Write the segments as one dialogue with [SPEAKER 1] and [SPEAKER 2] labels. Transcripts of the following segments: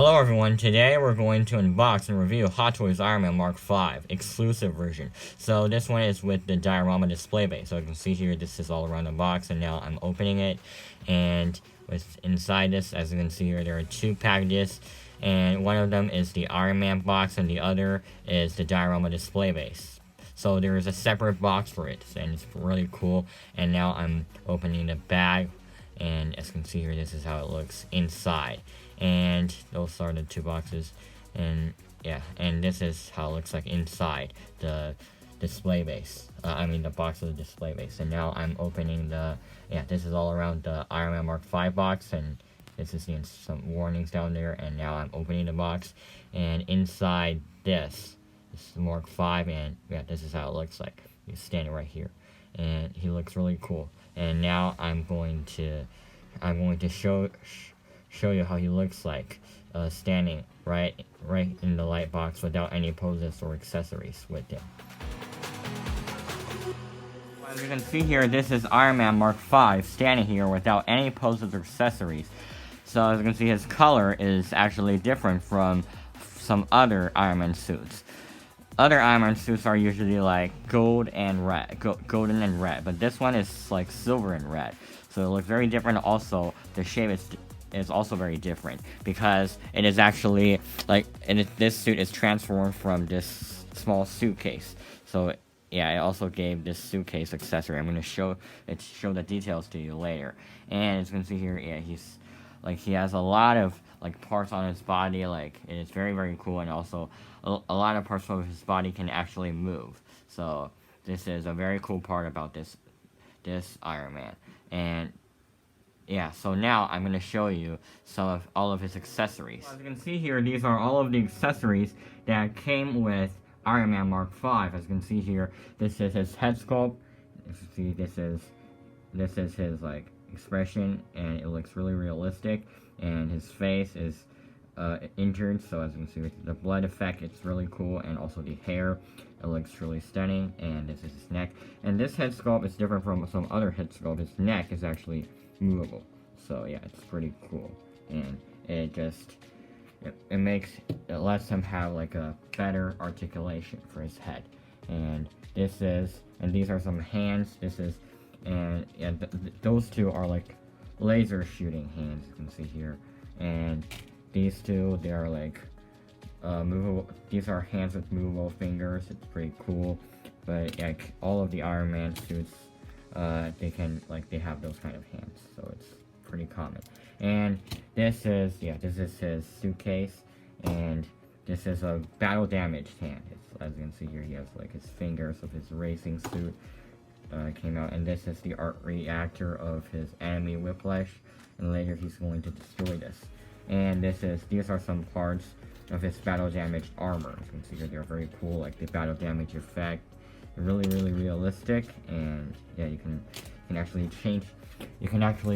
[SPEAKER 1] Hello everyone, today we're going to unbox and review Hot Toys Iron Man Mark 5 exclusive version. So this one is with the diorama display base. So you can see here, this is all around the box, and now I'm opening it. And with inside this, as you can see here, there are two packages. And one of them is the Iron Man box, and the other is the diorama display base. So there is a separate box for it, and it's really cool. And now I'm opening the bag, and as you can see here, this is how it looks inside. And those are the two boxes, and yeah, and this is how it looks like inside the display base. The box of the display base. And now I'm opening this is all around the Iron Man Mark 5 box, and this is some warnings down there. And now I'm opening the box, and inside this is the Mark 5, and yeah, this is how it looks like. He's standing right here, and he looks really cool. And now I'm going to show you how he looks like standing right in the light box without any poses or accessories with him. As you can see here, this is Iron Man Mark 5 standing here without any poses or accessories. So as you can see, his color is actually different from some other Iron Man suits. Other Iron Man suits are usually like golden and red, but this one is like silver and red. So it looks very different. Also, the shape is also very different because it is actually this suit is transformed from this small suitcase. So yeah, I also gave this suitcase accessory. I'm going to show the details to you later. And as you can see here, yeah, he has a lot of parts on his body. It is very, very cool, and also a lot of parts of his body can actually move. So this is a very cool part about this Iron Man. And yeah, so now I'm going to show you all of his accessories. As you can see here, these are all of the accessories that came with Iron Man Mark 5. As you can see here, this is his head sculpt. As you see, this is his expression, and it looks really realistic. And his face is injured, so as you can see with the blood effect, it's really cool. And also the hair, it looks really stunning. And this is his neck. And this head sculpt is different from some other head sculpt. His neck is actually movable, so yeah, it's pretty cool. And it lets him have a better articulation for his head. And these are some hands. Those two are laser shooting hands, you can see here. And these two, they are movable. These are hands with movable fingers. It's pretty cool. But all of the Iron Man suits, they have those kind of hands, so it's pretty common. And this is his suitcase, and this is a battle damaged hand. As you can see here, he has his fingers of his racing suit came out, and this is the art reactor of his enemy Whiplash, and later he's going to destroy this. And these are some parts of his battle damaged armor. As you can see here, they're very cool, the battle damage effect. Really, really realistic. And yeah, you can actually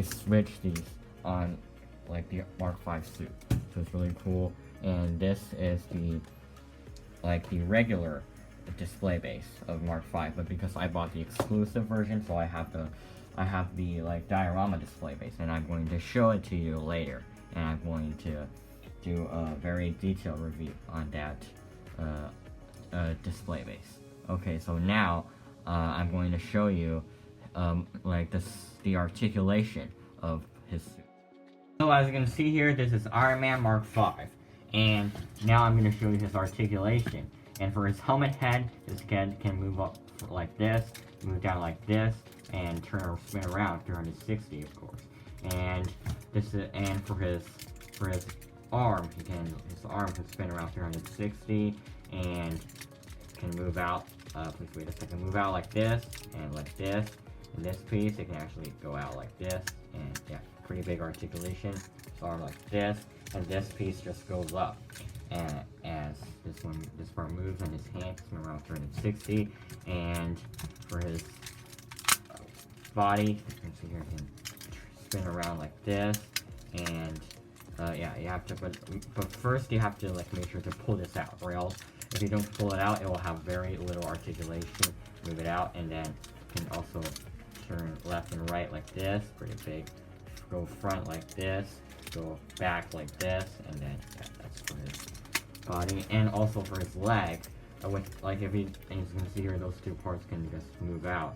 [SPEAKER 1] switch these on the Mark 5 suit, so it's really cool. And this is the regular display base of Mark 5, but because I bought the exclusive version, so I have the diorama display base, and I'm going to show it to you later, and I'm going to do a very detailed review on that display base. Okay, so now I'm going to show you the articulation of his suit. So as you can see here, this is Iron Man Mark 5, and now I'm going to show you his articulation. And for his helmet head, his head can move up like this, move down like this, and spin around 360, of course. And for his arm, his arm can spin around 360 and can move out. Please wait a second. Move out like this and like this. And this piece, it can actually go out like this, and yeah, pretty big articulation. His arm like this, and this piece just goes up. And as this part moves, and his hand can spin around 360. And for his body, you can see here, he can spin around like this. And yeah, you have to, but first you have to make sure to pull this out, or else if you don't pull it out, it will have very little articulation. Move it out, and then you can also turn left and right like this, pretty big. Go front like this, go back like this, and then yeah, that's for his body, and also for his leg. Like if you, and you can see here, those two parts can just move out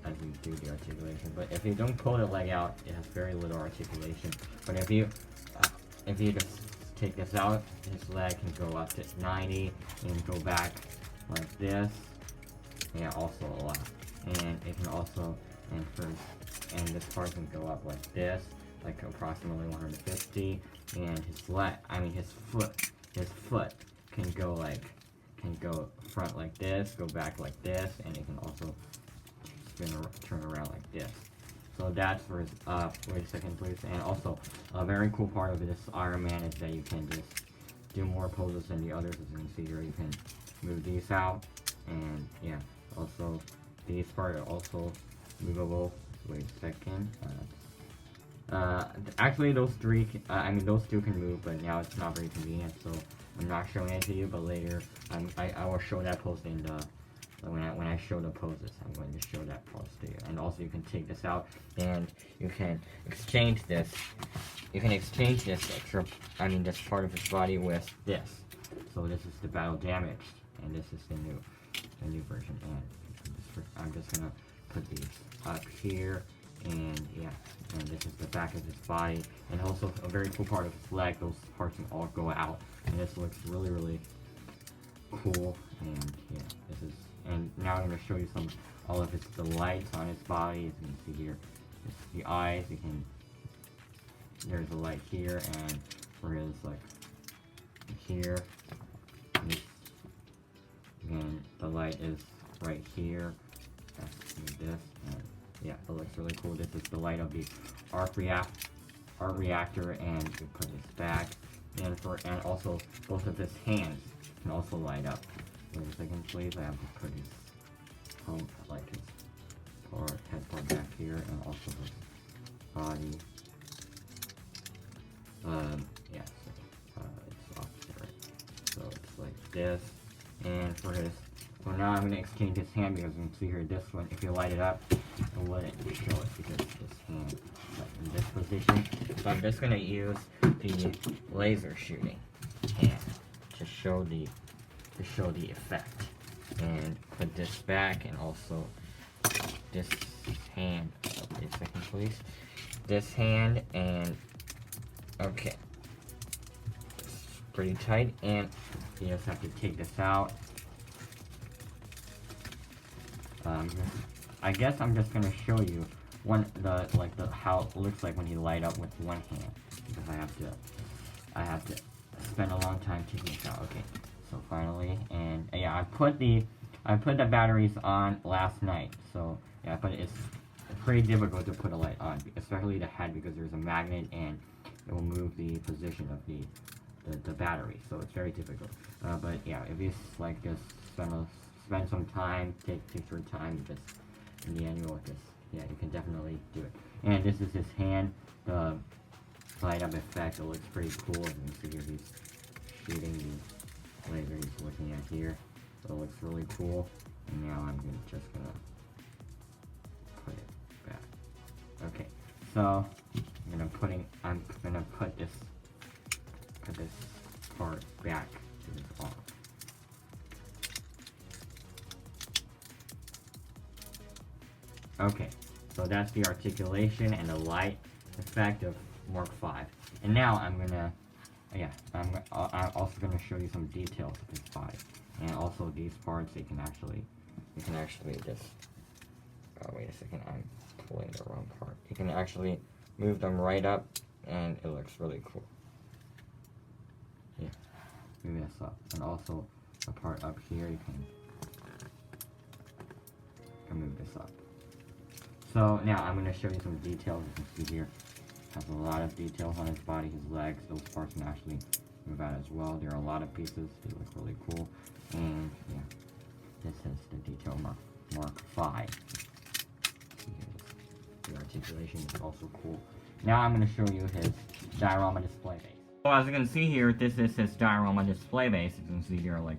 [SPEAKER 1] as you do the articulation. But if you don't pull the leg out, it has very little articulation. But if you just take this out, his leg can go up to 90 and go back like this. Yeah, also a lot. And it can also, and this part can go up like this, like approximately 150. And his leg, his foot can go front like this, go back like this, and it can also turn around like this. So that's for his, wait a second please. And also, a very cool part of this Iron Man is that you can just do more poses than the others. As you can see here, you can move these out, and yeah, also these parts are also movable. Wait a second. Actually those three, those two can move, but now it's not very convenient, so I'm not showing it to you, but later, I will show that pose in the, when I show the poses, I'm going to show that pose to you. And also you can take this out, and you can exchange this, extra, this part of his body with this. So this is the battle damage, and this is the new version, and I'm just gonna put these up here, and yeah, and this is the back of his body, and also a very cool part of his leg. Those parts can all go out, and this looks really, really cool. And yeah, this is, and now I'm going to show you all of the lights on his body. As you can see here, it's the eyes. There's a light here, and for his here, and the light is right here. That's this, and yeah, it looks really cool. This is the light of the arc reactor, and you put this back, and also both of his hands can also light up. Wait a second, please. I have to put his head part back here, and also his body. Yeah, so it's opposite, right? So it's like this, and for his. So now I'm going to exchange his hand, because you can see here, this one, if you light it up, it wouldn't show it because his hand is in this position. So I'm just going to use the laser shooting hand to show the effect. And put this back, and also this hand. Wait a second, please. This hand, and okay. It's pretty tight, and you just have to take this out. I guess I'm just gonna show you how it looks like when you light up with one hand, because I have to spend a long time taking this out. Okay, so finally, and yeah, I put the batteries on last night, so yeah, but it's pretty difficult to put a light on, especially the head, because there's a magnet and it will move the position of the battery, so it's very difficult. But yeah, if you just spend some time, take your time, just in the end you'll just, yeah, you can definitely do it. And this is his hand, the light up effect. It looks pretty cool. As you can see here, he's shooting the laser he's looking at here, so it looks really cool. And now I'm just gonna put it back. Okay, so I'm gonna put this part back to his arm. Okay, so that's the articulation and the light effect of Mark V. And now I'm also gonna show you some details of his body, and also these parts. You can actually just. Oh, wait a second, I'm pulling the wrong part. You can actually move them right up, and it looks really cool. Yeah, move this up, and also the part up here, you can move this up. So now I'm going to show you some details. You can see here, has a lot of details on his body, his legs. Those parts can actually move out as well. There are a lot of pieces. They look really cool. And yeah, this is the detail Mark V. The articulation is also cool. Now I'm going to show you his diorama display base. So as you can see here, this is his diorama display base. You can see here like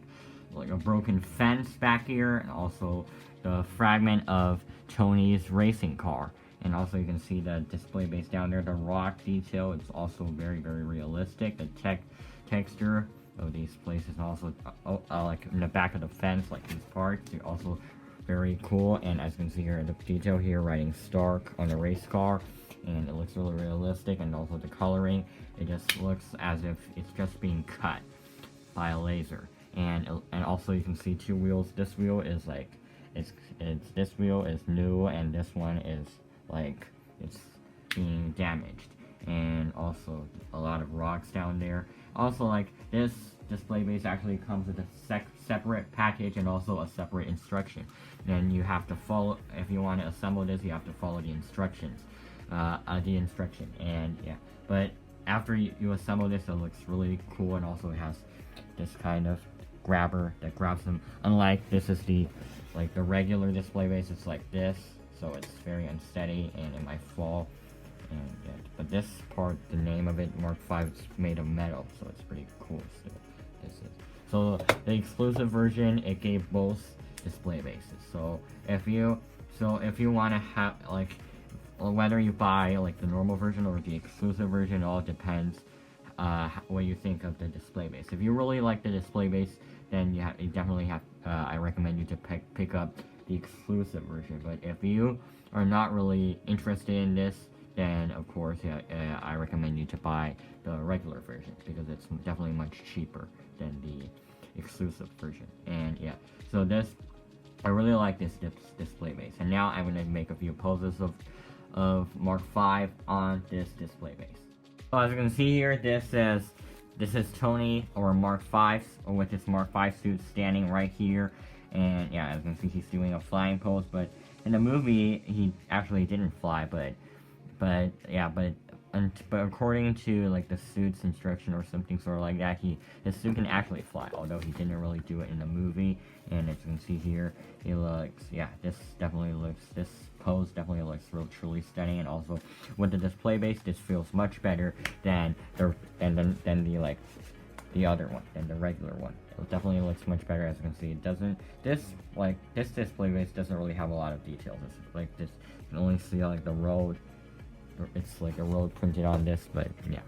[SPEAKER 1] a broken fence back here, and also the fragment of Tony's racing car. And also you can see the display base down there, the rock detail. It's also very, very realistic. The texture of these places, also like in the back of the fence, like these parts, they're also very cool. And as you can see here, the detail here, writing Stark on the race car, and it looks really realistic. And also the coloring, it just looks as if it's just being cut by a laser. And also you can see two wheels. This wheel is like this wheel is new, and this one is like it's being damaged. And also a lot of rocks down there. Also, like, this display base actually comes with a separate package and also a separate instruction. Then you have to follow, if you want to assemble this, you have to follow the instructions. And yeah, but after you assemble this, it looks really cool. And also it has this kind of grabber that grabs them. Unlike this is the regular display base, it's like this, so it's very unsteady and it might fall. And yeah, but this part, the name of it, Mark V, is made of metal, so it's pretty cool still. So the exclusive version, it gave both display bases. So if you want to have, like, whether you buy like the normal version or the exclusive version, it all depends what you think of the display base. If you really like the display base, then you definitely have. I recommend you to pick up the exclusive version. But if you are not really interested in this, then of course, I recommend you to buy the regular version, because it's definitely much cheaper than the exclusive version. And yeah, so I really like this display base. And now I'm gonna make a few poses of Mark V on this display base. So as you can see here, this is Tony, or Mark V, or with this Mark V suit standing right here. And yeah, as you can see, he's doing a flying pose. But in the movie, he actually didn't fly. But according to like the suit's instruction or something sort of like that, his suit can actually fly, although he didn't really do it in the movie. And as you can see here, he looks, yeah, this pose definitely looks truly stunning. And also with the display base, this feels much better than the other one, than the regular one. It definitely looks much better. As you can see, it doesn't, this display base doesn't really have a lot of details. It's like this, you can only see like the road. It's like a road printed on this, but yeah,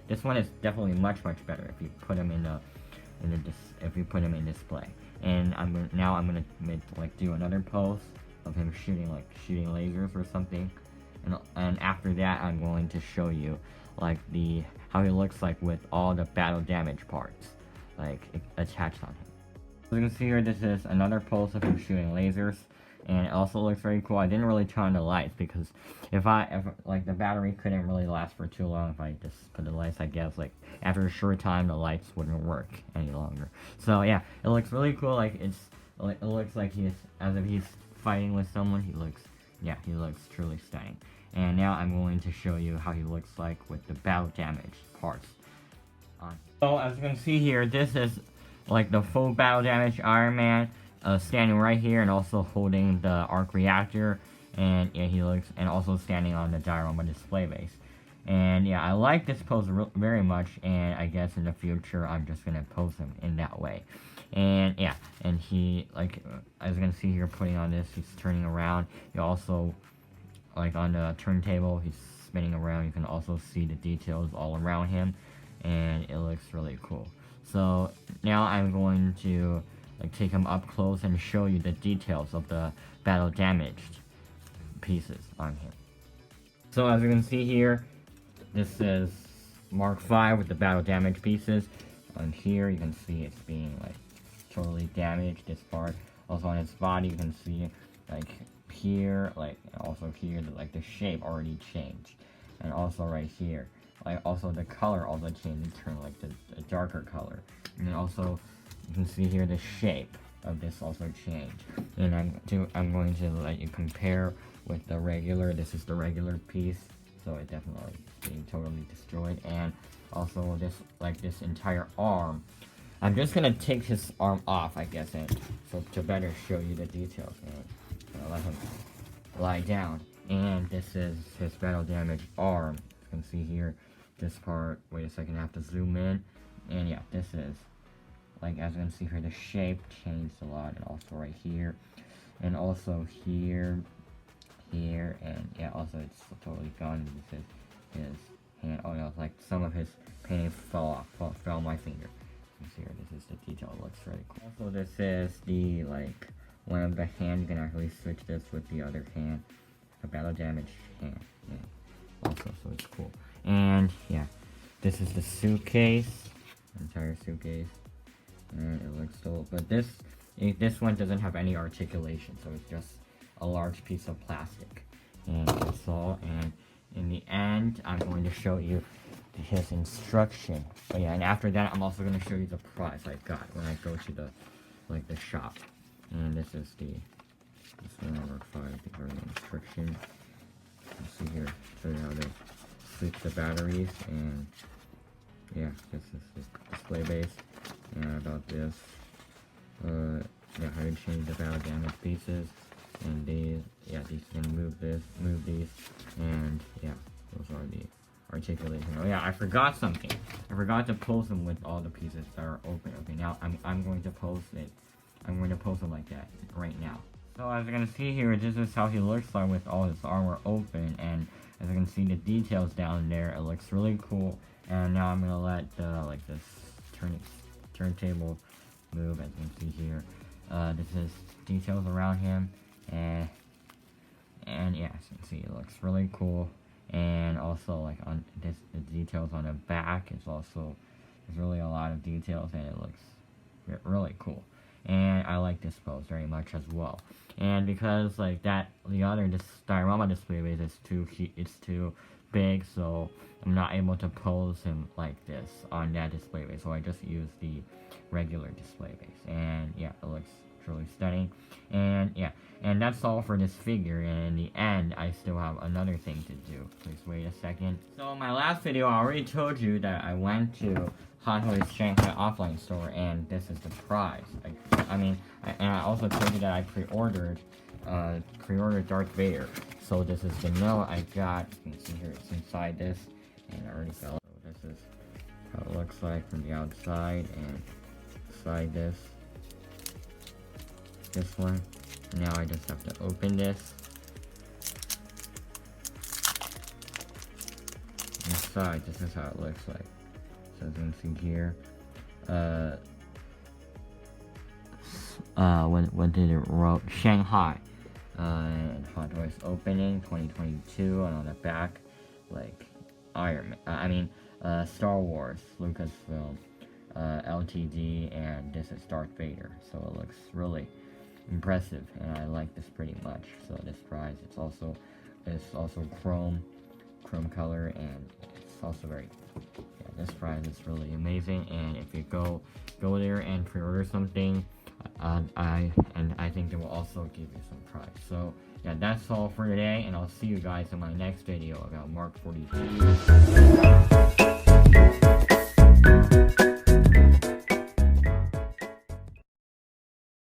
[SPEAKER 1] this one is definitely much better if you put them in display. And I'm gonna do another pose of him shooting lasers or something, and after that I'm going to show you like how he looks like with all the battle damage parts like attached on him. As you can see here, this is another pose of him shooting lasers. And it also looks very cool. I didn't really turn on the lights because if like the battery couldn't really last for too long if I just put the lights. I guess like after a short time the lights wouldn't work any longer. So yeah, it looks really cool. Like it looks like as if he's fighting with someone. He looks truly stunning. And now I'm going to show you how he looks like with the battle damage parts on. So as you can see here, this is like the full battle damage Iron Man. Standing right here and also holding the arc reactor, and yeah, he looks, and also standing on the diorama display base. And yeah, I like this pose very much, and I guess in the future I'm just gonna pose him in that way. And yeah, and he, like, as you can see here, putting on this, he's turning around. You also, like on the turntable, he's spinning around. You can also see the details all around him, and it looks really cool. So now I'm going to take him up close and show you the details of the battle damaged pieces on him. So as you can see here, this is Mark V with the battle damage pieces. On here you can see it's being like totally damaged, this part. Also on his body you can see like here, like also here, like the shape already changed. And also right here, like also the color also changed, it turned like the darker color. And then also you can see here the shape of this also changed. And I'm going to let you compare with the regular. This is the regular piece, so it definitely is being totally destroyed. And also this entire arm. I'm just gonna take his arm off, I guess, and so to better show you the details. And let him lie down. And this is his battle damage arm. You can see here this part. Wait a second, I have to zoom in. And yeah, this is, like, as you can see here, the shape changed a lot, and also right here, and also here, here, and yeah, also it's totally gone. This is his hand. Oh no, like some of his painting fell on my finger. Here, this is the detail. It looks really cool. Also, this is the like one of the hand. You can actually switch this with the other hand. A battle damage hand. Yeah. Also, so it's cool. And yeah, this is the suitcase, entire suitcase, and it looks so. But this one doesn't have any articulation, so it's just a large piece of plastic, and that's all. And in the end, I'm going to show you his instruction. But yeah, and after that, I'm also going to show you the prize I got when I go to the shop. And this is this one number 5, the instruction. You see here, show you how to switch the batteries, and yeah, this is the display base. And about this, yeah, how to change the battle damage pieces, and these can move these, and yeah, those are the articulation. Oh yeah, I forgot something. I forgot to pose them with all the pieces that are open. Okay, now I'm going to pose it. I'm going to pose it like that right now. So as you can see here, this is how he looks like with all his armor open, and as you can see the details down there, it looks really cool. And now I'm gonna let this turntable move, as you can see here. This is details around him, and yeah, as you can see, it looks really cool. And also, like on this, the details on the back is also, there's really a lot of details, and it looks really cool. And I like this pose very much as well. And because like that, the other diorama display base is too big, so I'm not able to pose him like this on that display base. So I just use the regular display base. And yeah, it looks truly stunning. And yeah, and that's all for this figure. And in the end, I still have another thing to do. Please wait a second. So in my last video, I already told you that I went to Hot Toys Shanghai offline store, and this is the prize. And I also told you that I pre-ordered Darth Vader. So this is the note I got. You can see here it's inside this, and I already fell. So this is how it looks like from the outside, and inside this one. Now I just have to open this. Inside, this is how it looks like. So as you can see here, what did it wrote? Shanghai, and Hot Toys opening 2022, and on the back, like Star Wars, Lucasfilm, LTD, and this is Darth Vader. So it looks really impressive, and I like this pretty much. So this prize, it's also chrome color, and it's also very, yeah, this prize is really amazing. And if you go there and pre-order something, I think they will also give you some prize. So yeah, that's all for today, and I'll see you guys in my next video about Mark 42.